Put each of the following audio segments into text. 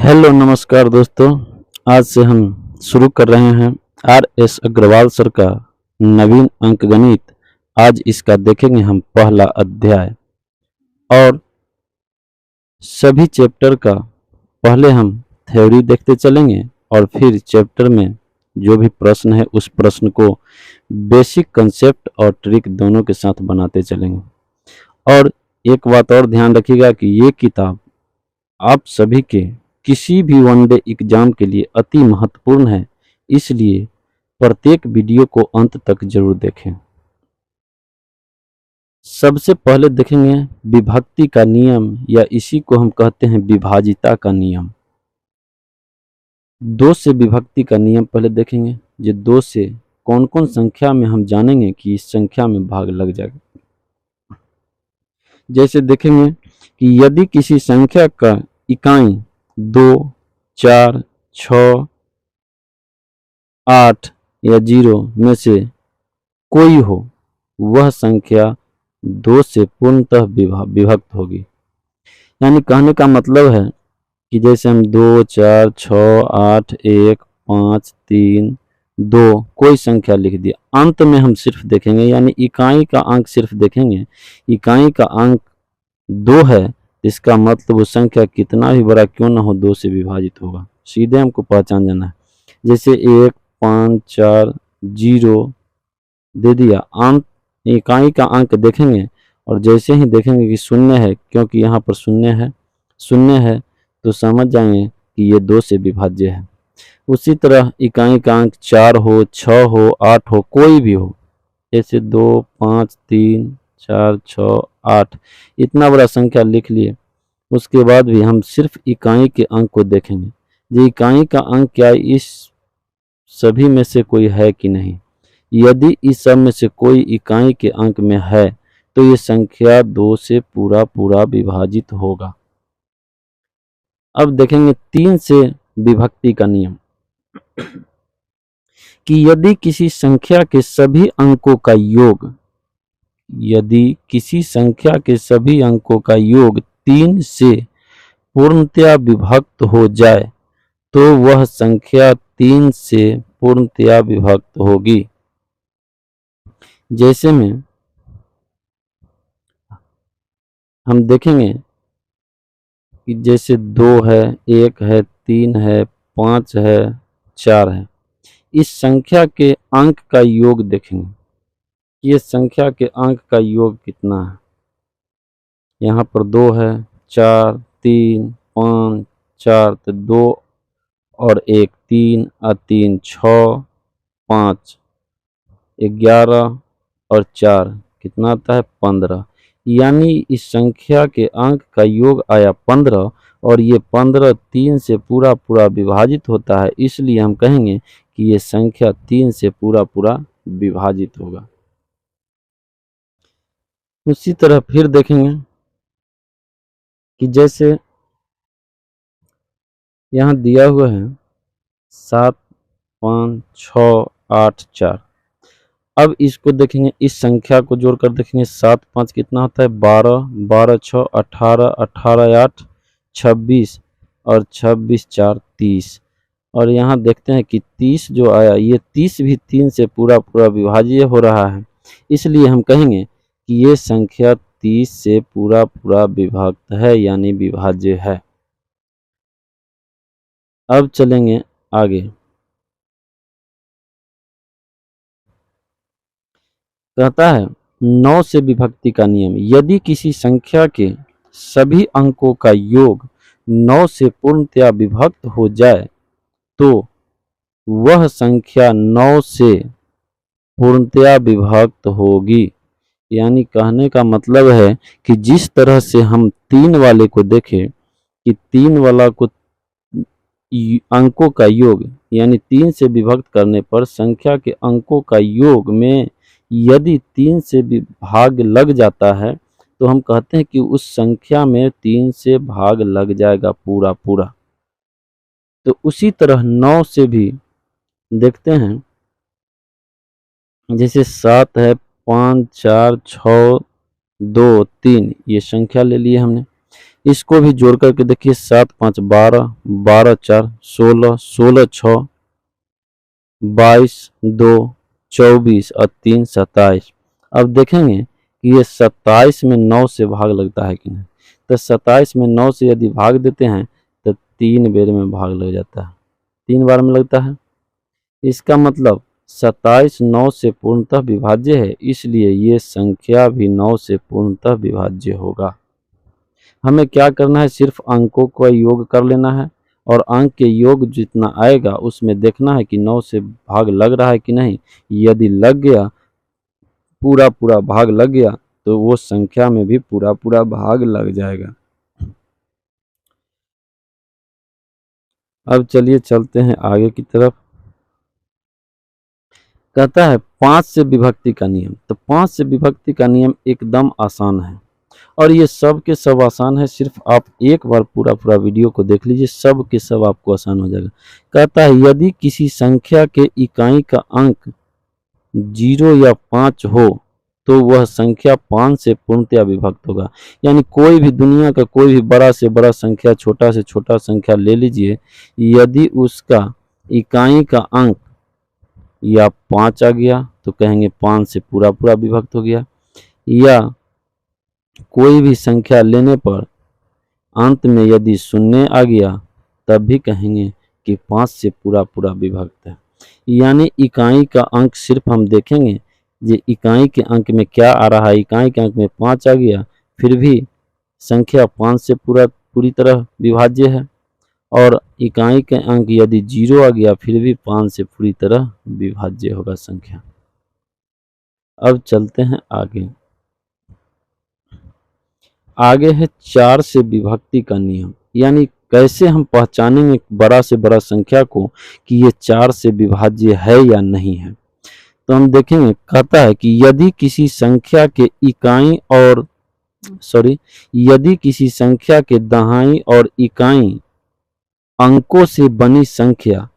Hello नमस्कार दोस्तों। आज से हम शुरू कर रहे हैं आर एस अग्रवाल सर का नवीन अंकगणित। आज इसका देखेंगे हम पहला अध्याय और सभी चैप्टर का पहले हम थ्योरी देखते चलेंगे और फिर चैप्टर में जो भी प्रश्न है उस प्रश्न को बेसिक कंसेप्ट और ट्रिक दोनों के साथ बनाते चलेंगे। और एक बात और ध्यान रखिएगा कि ये किताब आप सभी के किसी भी वनडे एग्जाम के लिए अति महत्वपूर्ण है, इसलिए प्रत्येक वीडियो को अंत तक जरूर देखें। सबसे पहले देखेंगे विभक्ति का नियम, या इसी को हम कहते हैं विभाजिता का नियम। दो से विभक्ति का नियम पहले देखेंगे। ये दो से कौन कौन संख्या में हम जानेंगे कि इस संख्या में भाग लग जाएगा। जैसे देखेंगे कि यदि किसी संख्या का इकाई 2, 4, 6, 8 या 0 में से कोई हो, वह संख्या 2 से पूर्णतः विभक्त होगी। यानी कहने का मतलब है कि जैसे हम 2, 4, 6, 8, 1, 5, 3, 2 कोई संख्या लिख दिया, अंत में हम सिर्फ देखेंगे, यानी इकाई का अंक सिर्फ देखेंगे। इकाई का अंक 2 है, इसका मतलब वो संख्या कितना भी बड़ा क्यों ना हो 2 से विभाजित होगा। सीधे हमको पहचान जाना है। जैसे 1, 5, 4, 0 दे दिया, अंक इकाई का अंक देखेंगे और जैसे ही देखेंगे कि शून्य है, क्योंकि यहाँ पर शून्य है तो समझ जाएंगे कि ये 2 से विभाज्य है। उसी तरह इकाई का अंक 4 हो, 6 हो, 8 हो, कोई भी हो, जैसे 2, 5, 3, 4, 6, 8 इतना बड़ा संख्या लिख लिए, उसके बाद भी हम सिर्फ इकाई के अंक को देखेंगे। ये इकाई का अंक क्या इस सभी में से कोई है कि नहीं। यदि इस सब में से कोई इकाई के अंक में है तो ये संख्या 2 से पूरा विभाजित होगा। अब देखेंगे 3 से विभक्ति का नियम कि यदि किसी संख्या के सभी अंकों का योग 3 से पूर्णतया विभक्त हो जाए तो वह संख्या 3 से पूर्णतया विभक्त होगी। जैसे में हम देखेंगे कि जैसे 2 है, 1 है, 3 है, 5 है, 4 है, इस संख्या के अंक का योग देखेंगे। ये संख्या के अंक का योग कितना है। यहाँ पर 2 है, 4, 3, 5, 4 तो 2 और 1 3 और 3 6, 5 11 और 4 कितना आता है 15। यानी इस संख्या के अंक का योग आया 15 और ये 15 3 से पूरा विभाजित होता है, इसलिए हम कहेंगे कि ये संख्या 3 से पूरा विभाजित होगा। उसी तरह फिर देखेंगे कि जैसे यहाँ दिया हुआ है 7, 5, 6, 8, 4। अब इसको देखेंगे, इस संख्या को जोड़कर देखेंगे 7, 5 कितना होता है 12, 12, 6, 18, 18, 8, 26 और 26, 4, 30। और यहाँ देखते हैं कि 30 जो आया, ये 30 भी 3 से पूरा विभाज्य हो रहा है, इसलिए हम कहेंगे कि ये संख्या 30 से पूरा विभक्त है, यानी विभाज्य है। अब चलेंगे आगे। कहता है 9 से विभक्ति का नियम। यदि किसी संख्या के सभी अंकों का योग 9 से पूर्णतया विभक्त हो जाए तो वह संख्या 9 से पूर्णतया विभक्त होगी। यानी कहने का मतलब है कि जिस तरह से हम 3 वाले को देखें कि 3 वाला को अंकों का योग यानी 3 से विभक्त करने पर संख्या के अंकों का योग में यदि 3 से भाग लग जाता है तो हम कहते हैं कि उस संख्या में 3 से भाग लग जाएगा पूरा। तो उसी तरह 9 से भी देखते हैं, जैसे 7 है, 5, 4, 6, 2, 3 ये संख्या ले लिए हमने। इसको भी जोड़ करके देखिए 7 5 12, 12 4 16, 16 6 22 2 24 और 3 27। अब देखेंगे कि ये 27 में 9 से भाग लगता है कि नहीं। तो 27 में 9 से यदि भाग देते हैं तो 3 बेर में भाग लग जाता है, 3 बार में लगता है। इसका मतलब 27 9 से पूर्णतः विभाज्य है, इसलिए ये संख्या भी 9 से पूर्णतः विभाज्य होगा। हमें क्या करना है, सिर्फ अंकों का योग कर लेना है और अंक के योग जितना आएगा उसमें देखना है कि 9 से भाग लग रहा है कि नहीं। यदि लग गया, पूरा पूरा भाग लग गया, तो वो संख्या में भी पूरा पूरा भाग लग जाएगा। अब चलिए चलते हैं आगे की तरफ। कहता है 5 से विभक्ति का नियम। तो 5 से विभक्ति का नियम एकदम आसान है और ये सब के सब आसान है। सिर्फ आप एक बार पूरा पूरा वीडियो को देख लीजिए, सब के सब आपको आसान हो जाएगा। कहता है यदि किसी संख्या के इकाई का अंक 0 या 5 हो तो वह संख्या 5 से पूर्णतया विभक्त होगा। यानी कोई भी दुनिया का कोई भी बड़ा से बड़ा संख्या, छोटा से छोटा संख्या ले लीजिए, यदि उसका इकाई का अंक या 5 आ गया तो कहेंगे 5 से पूरा पूरा विभक्त हो गया, या कोई भी संख्या लेने पर अंत में यदि 0 आ गया तब भी कहेंगे कि 5 से पूरा पूरा विभक्त है। यानी इकाई का अंक सिर्फ हम देखेंगे ये इकाई के अंक में क्या आ रहा है। इकाई के अंक में 5 आ गया, फिर भी संख्या 5 से पूरी तरह विभाज्य है, और इकाई के अंक यदि 0 आ गया फिर भी 5 से पूरी तरह विभाज्य होगा संख्या। अब चलते हैं आगे। आगे है 4 से विभक्ति का नियम। यानी कैसे हम पहचानेंगे बड़ा से बड़ा संख्या को कि ये 4 से विभाज्य है या नहीं है। तो हम देखेंगे, कहता है कि यदि किसी संख्या के दहाई और इकाई अंकों से बनी संख्या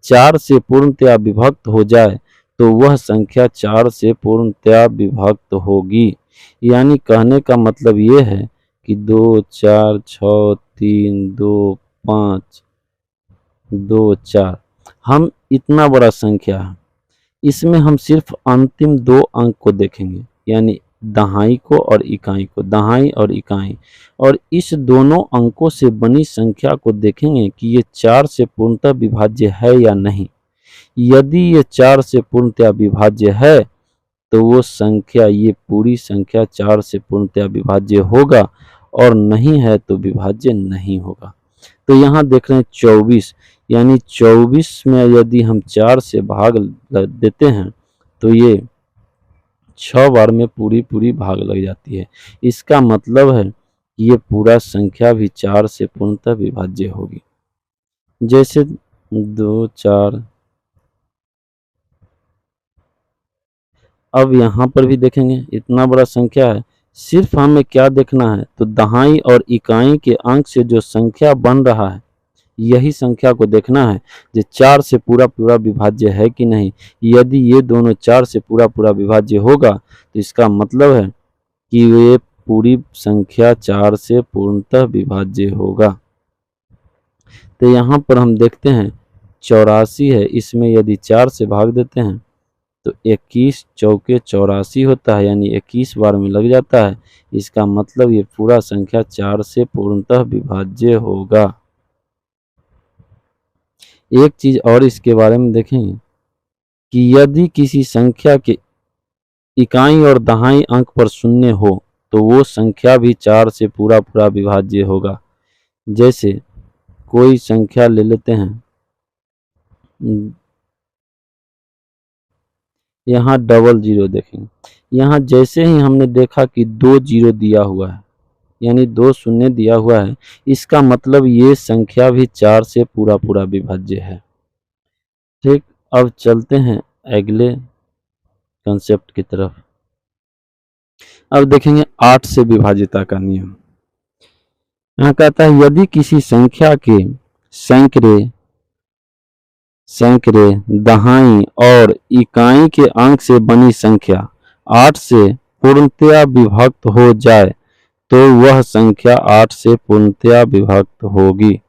4 से पूर्णतया विभक्त हो जाए तो वह संख्या 4 से पूर्णतया विभक्त होगी। यानी कहने का मतलब ये है कि 2 4 6 3 2 5 2 4 हम इतना बड़ा संख्या है, इसमें हम सिर्फ अंतिम 2 अंक को देखेंगे, यानी दहाई को और इकाई को, दहाई और इकाई, और इस दोनों अंकों से बनी संख्या को देखेंगे कि ये 4 से पूर्णतः विभाज्य है या नहीं। यदि ये 4 से पूर्णतः विभाज्य है तो वो संख्या, ये पूरी संख्या 4 से पूर्णतः विभाज्य होगा, और नहीं है तो विभाज्य नहीं होगा। तो यहाँ देख रहे हैं 24, यानी 24 में यदि हम 4 से भाग देते हैं तो ये 6 बार में पूरी भाग लग जाती है। इसका मतलब है कि ये पूरा संख्या भी 4 से पूर्णतः विभाज्य होगी। जैसे 2 4, अब यहाँ पर भी देखेंगे इतना बड़ा संख्या है, सिर्फ हमें क्या देखना है, तो दहाई और इकाई के अंक से जो संख्या बन रहा है यही संख्या को देखना है जो 4 से पूरा पूरा विभाज्य है कि नहीं। यदि ये दोनों 4 से पूरा पूरा विभाज्य होगा तो इसका मतलब है कि ये पूरी संख्या 4 से पूर्णतः विभाज्य होगा। तो यहाँ पर हम देखते हैं 84 है, इसमें यदि 4 से भाग देते हैं तो 21 चौके 84 होता है, यानी 21 बार में लग जाता है। इसका मतलब ये पूरा संख्या 4 से पूर्णतः विभाज्य होगा। एक चीज और इसके बारे में देखेंगे कि यदि किसी संख्या के इकाई और दहाई अंक पर 0 हो तो वो संख्या भी 4 से पूरा पूरा विभाज्य होगा। जैसे कोई संख्या ले लेते हैं, यहाँ 00 देखेंगे, यहाँ जैसे ही हमने देखा कि 2 0 दिया हुआ है, यानी 2 शून्य दिया हुआ है, इसका मतलब ये संख्या भी 4 से पूरा पूरा विभाज्य है। ठीक, अब चलते हैं अगले कंसेप्ट की तरफ। अब देखेंगे 8 से विभाज्यता का नियम। यहाँ कहता है यदि किसी संख्या के सैकड़े दहाई और इकाई के अंक से बनी संख्या 8 से पूर्णतया विभक्त हो जाए तो वह संख्या 8 से पूर्णतया विभक्त होगी।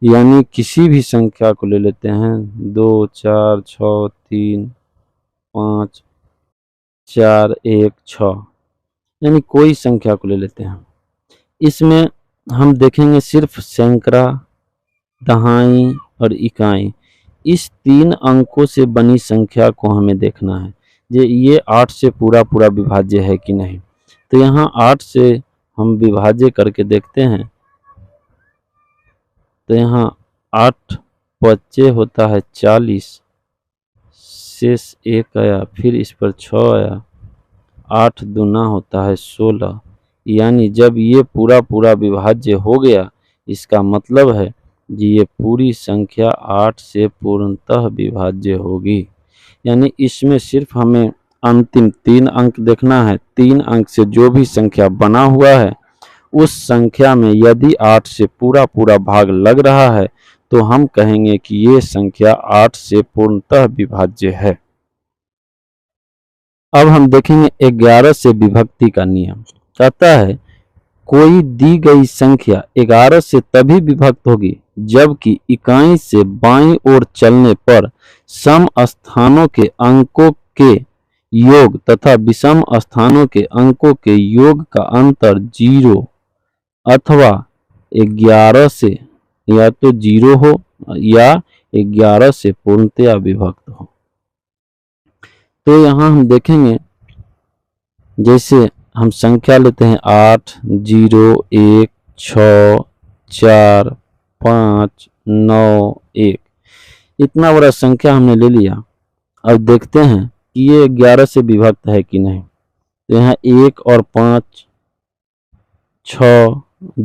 यानी किसी भी संख्या को ले लेते हैं, 2, 4, 6, 3, 5, 4, 1, 6, यानी कोई संख्या को ले लेते हैं। इसमें हम देखेंगे सिर्फ सैकड़ा, दहाई और इकाई, इस 3 अंकों से बनी संख्या को हमें देखना है ये 8 से पूरा विभाज्य है कि नहीं। तो यहाँ 8 से हम विभाज्य करके देखते हैं। तो यहाँ 8 पच्चे होता है 40, शेष 1 आया, फिर इस पर 6 आया, 8 दूना होता है 16। यानी जब ये पूरा विभाज्य हो गया, इसका मतलब है कि ये पूरी संख्या 8 से पूर्णतः विभाज्य होगी। यानी इसमें सिर्फ हमें अंतिम 3 अंक देखना है। 3 अंक से जो भी संख्या बना हुआ है, उस संख्या में यदि 8 से पूरा भाग लग रहा है, तो हम कहेंगे कि ये संख्या 8 से पूर्णतः विभाज्य है। अब हम देखेंगे 11 से विभक्ति का नियम। कहता है कोई दी गई संख्या 11 से तभी विभक्त होगी जबकि इकाई से बाईं ओर चलने पर सम स्थानों के अंकों के योग तथा विषम स्थानों के अंकों के योग का अंतर 0 अथवा 11 से या तो 0 हो या 11 से पूर्णतया विभक्त हो। तो यहाँ हम देखेंगे, जैसे हम संख्या लेते हैं 8, 0, 1, 6, 4, 5, 9, 1, इतना बड़ा संख्या हमने ले लिया। अब देखते हैं कि ये 11 से विभक्त है कि नहीं। तो यहाँ 1 और 5, 6,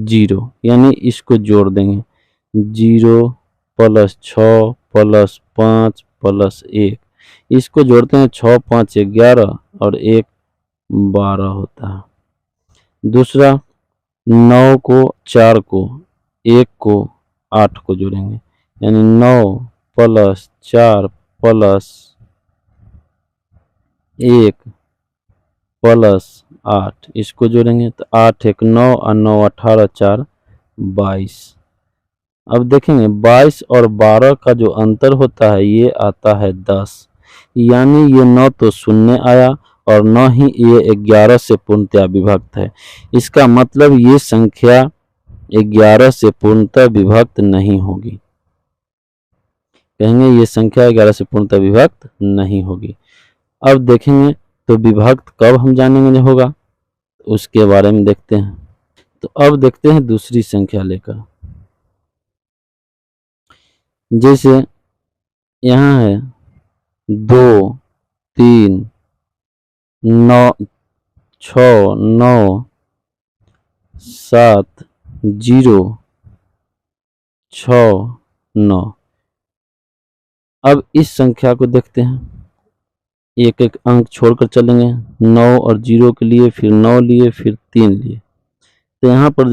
0, यानी इसको जोड़ देंगे, 0 + 6 + 5 + 1, इसको जोड़ते हैं 6, 5, 11 और 1 12 होता है। दूसरा 9 को 4 को 1 को 8 को जोड़ेंगे, यानी 9 + 4 + 1 + 8, इसको जोड़ेंगे तो 8 × 1 = 9 और 9 × 18 = 4 = 22। अब देखेंगे 22 और 12 का जो अंतर होता है ये आता है 10। यानी ये 9 तो शून्य आया और न ही ये 11 से पूर्णतया विभक्त है। इसका मतलब ये संख्या 11 से पूर्णतः विभक्त नहीं होगी। कहेंगे ये संख्या 11 से पूर्णतः विभक्त नहीं होगी। अब देखेंगे तो विभक्त कब हम जानेंगे होगा, उसके बारे में देखते हैं। तो अब देखते हैं दूसरी संख्या लेकर। जैसे यहाँ है 2, 3, 9, 6, 9, 7, 0, 6, 9। अब इस संख्या को देखते हैं, एक एक अंक छोड़कर चलेंगे। 9 और 0 के लिए, फिर 9 लिए, फिर 3 लिए। तो यहाँ पर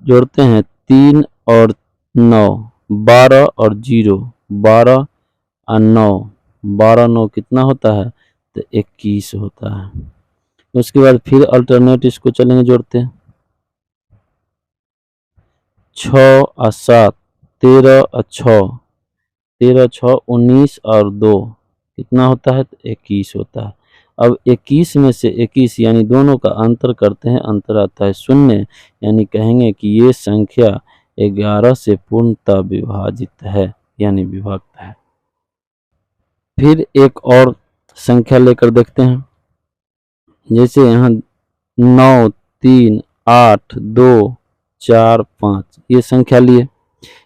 जोड़ते हैं 3 और 9, 12 और 0, 12 और 9, 12 9 कितना होता है, तो 21 होता है। उसके बाद फिर अल्टरनेट इसको चलेंगे जोड़ते हैं, 6 और 7, 13 और 6, 13 6 19 और 2 कितना होता है, तो 21 होता है। अब 21 में से 21 यानी दोनों का अंतर करते हैं, अंतर आता है 0, यानी कहेंगे कि ये संख्या 11 से पूर्णतः विभाजित है, यानी विभक्त है। फिर एक और संख्या लेकर देखते हैं। जैसे यहाँ 9, 3, 8, 2, 4, 5 ये संख्या लिए।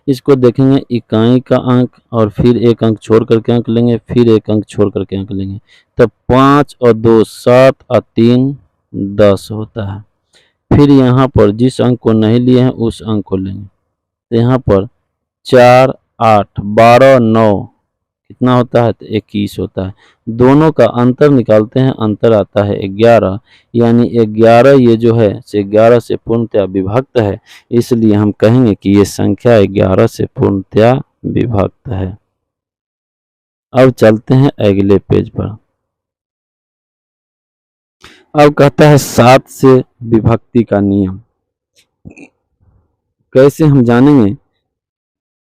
इसको देखेंगे इकाई का अंक और फिर एक अंक छोड़ करके अंक लेंगे, फिर एक अंक छोड़ करके अंक लेंगे। तब 5 और 2 7 और 3 10 होता है। फिर यहाँ पर जिस अंक को नहीं लिए हैं उस अंक को लेंगे। तो यहाँ पर 4, 8, 12, 9 कितना होता है, तो 21 होता है। दोनों का अंतर निकालते हैं, अंतर आता है 11, यानी 11 ये जो है से 11 से पूर्णतया विभक्त है, इसलिए हम कहेंगे कि ये संख्या 11 से पूर्णतया विभक्त है। अब चलते हैं अगले पेज पर। अब कहता है 7 से विभक्ति का नियम। कैसे हम जानेंगे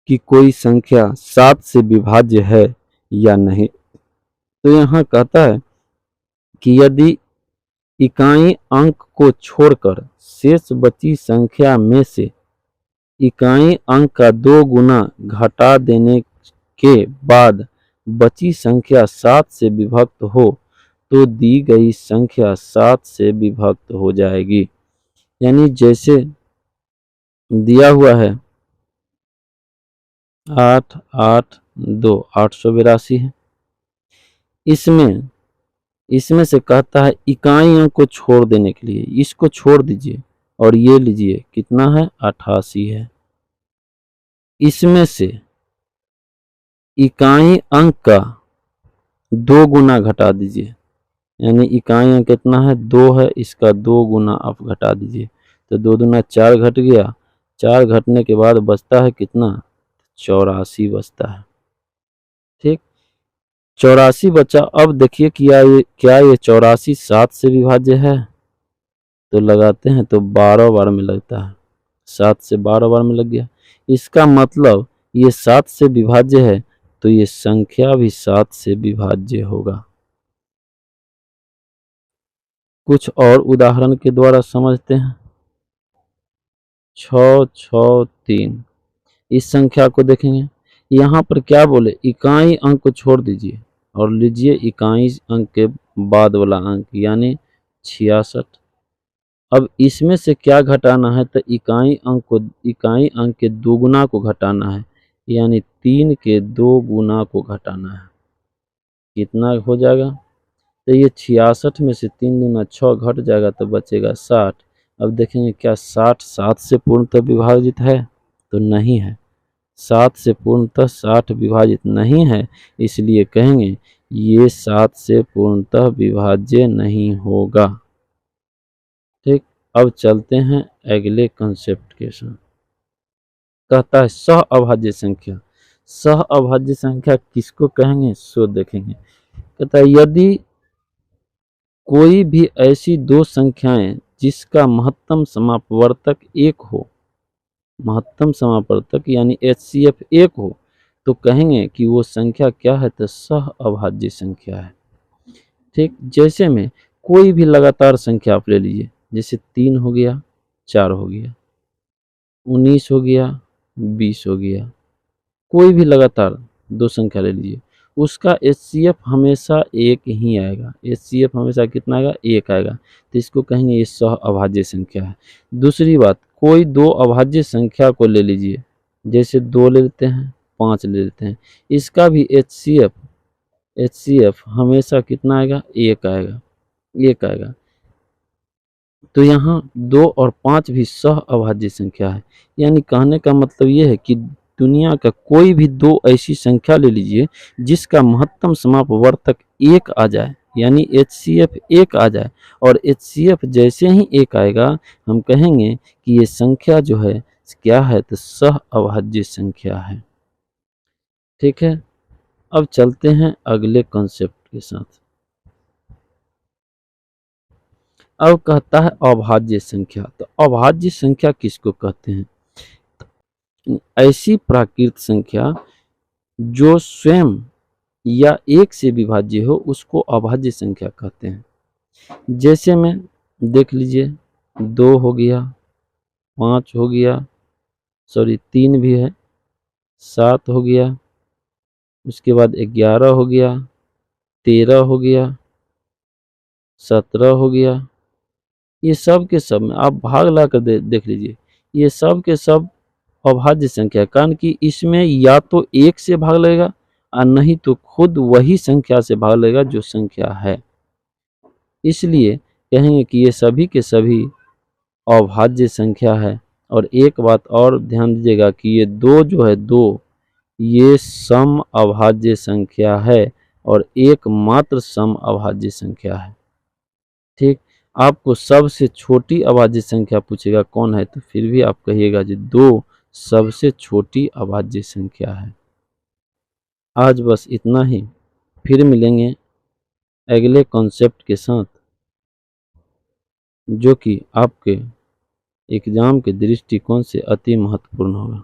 कि कोई संख्या 7 से विभाज्य है या नहीं? तो यहाँ कहता है कि यदि इकाई अंक को छोड़कर शेष बची संख्या में से इकाई अंक का 2 गुना घटा देने के बाद बची संख्या 7 से विभक्त हो तो दी गई संख्या 7 से विभक्त हो जाएगी। यानी जैसे दिया हुआ है 8 8 2 882 है। इसमें से कहता है इकाई अंक को छोड़ देने के लिए, इसको छोड़ दीजिए और ये लीजिए कितना है 88 है। इसमें से इकाई अंक का 2 गुना घटा दीजिए, यानी इकाई अंक कितना है 2 है, इसका 2 गुना आप घटा दीजिए तो 2 दूना 4 घट गया। 4 घटने के बाद बचता है कितना 84 बचता है। ठीक 84 बचा। अब देखिए क्या ये 84 7 से विभाज्य है? तो लगाते हैं तो 12 बार में लगता है, 7 से 12 बार में लग गया। इसका मतलब ये 7 से विभाज्य है तो ये संख्या भी 7 से विभाज्य होगा। कुछ और उदाहरण के द्वारा समझते हैं। 6 6 3 इस संख्या को देखेंगे, यहाँ पर क्या बोले इकाई अंक को छोड़ दीजिए और लीजिए इकाई अंक के बाद वाला अंक यानी 66। अब इसमें से क्या घटाना है तो इकाई अंक के 2 गुना को घटाना है, यानी 3 के 2 गुना को घटाना है। कितना हो जाएगा तो ये 66 में से 3 दूना 6 घट जाएगा तो बचेगा 60। अब देखेंगे क्या 60 7 से पूर्णतः विभाजित है? तो नहीं है, 7 से पूर्णतः 60 विभाजित नहीं है, इसलिए कहेंगे ये 7 से पूर्णतः विभाज्य नहीं होगा। ठीक अब चलते हैं अगले कंसेप्ट के साथ। कहता है सह अभाज्य संख्या। सह अभाज्य संख्या किसको कहेंगे सो देखेंगे। कहता है यदि कोई भी ऐसी दो संख्याएं जिसका महत्तम समापवर्तक 1 हो, महत्तम समापवर्तक यानी HCF 1 हो, तो कहेंगे कि वो संख्या क्या है तो सह अभाज्य संख्या है। ठीक जैसे में कोई भी लगातार संख्या आप ले लीजिए, जैसे 3 हो गया 4 हो गया 19 हो गया 20 हो गया, कोई भी लगातार दो संख्या ले लीजिए, उसका HCF हमेशा 1 ही आएगा। HCF हमेशा कितना आएगा 1 आएगा, तो इसको कहेंगे ये सह अभाज्य संख्या है। दूसरी बात, कोई दो अभाज्य संख्या को ले लीजिए, जैसे 2 ले लेते हैं 5 ले लेते हैं, इसका भी HCF हमेशा कितना आएगा 1 आएगा, 1 आएगा। तो यहाँ 2 और 5 भी सह अभाज्य संख्या है। यानी कहने का मतलब ये है कि दुनिया का कोई भी दो ऐसी संख्या ले लीजिए जिसका महत्तम समापवर्तक 1 आ जाए, यानी HCF 1 आ जाए, और HCF जैसे ही 1 आएगा हम कहेंगे कि ये संख्या जो है क्या है तो सह अभाज्य संख्या है। ठीक है अब चलते हैं अगले कॉन्सेप्ट के साथ। अब कहता है अभाज्य संख्या। तो अभाज्य संख्या किसको कहते हैं? ऐसी प्राकृत संख्या जो स्वयं या 1 से विभाज्य हो उसको अभाज्य संख्या कहते हैं। जैसे में देख लीजिए 2 हो गया 5 हो गया, 3 भी है, 7 हो गया, उसके बाद 11 हो गया, 13 हो गया, 17 हो गया। ये सब के सब में आप भाग ला कर देख लीजिए, ये सब के सब अभाज्य संख्या, कारण कि इसमें या तो 1 से भाग लगेगा और नहीं तो खुद वही संख्या से भाग लगेगा जो संख्या है। इसलिए कहेंगे कि ये सभी के सभी अभाज्य संख्या है। और एक बात और ध्यान दीजिएगा कि ये 2 जो है 2 ये सम अभाज्य संख्या है और एकमात्र सम अभाज्य संख्या है। ठीक आपको सबसे छोटी अभाज्य संख्या पूछेगा कौन है तो फिर भी आप कहिएगा जी 2 सबसे छोटी अभाज्य संख्या है। आज बस इतना ही, फिर मिलेंगे अगले कॉन्सेप्ट के साथ जो कि आपके एग्जाम के दृष्टिकोण से अति महत्वपूर्ण होगा।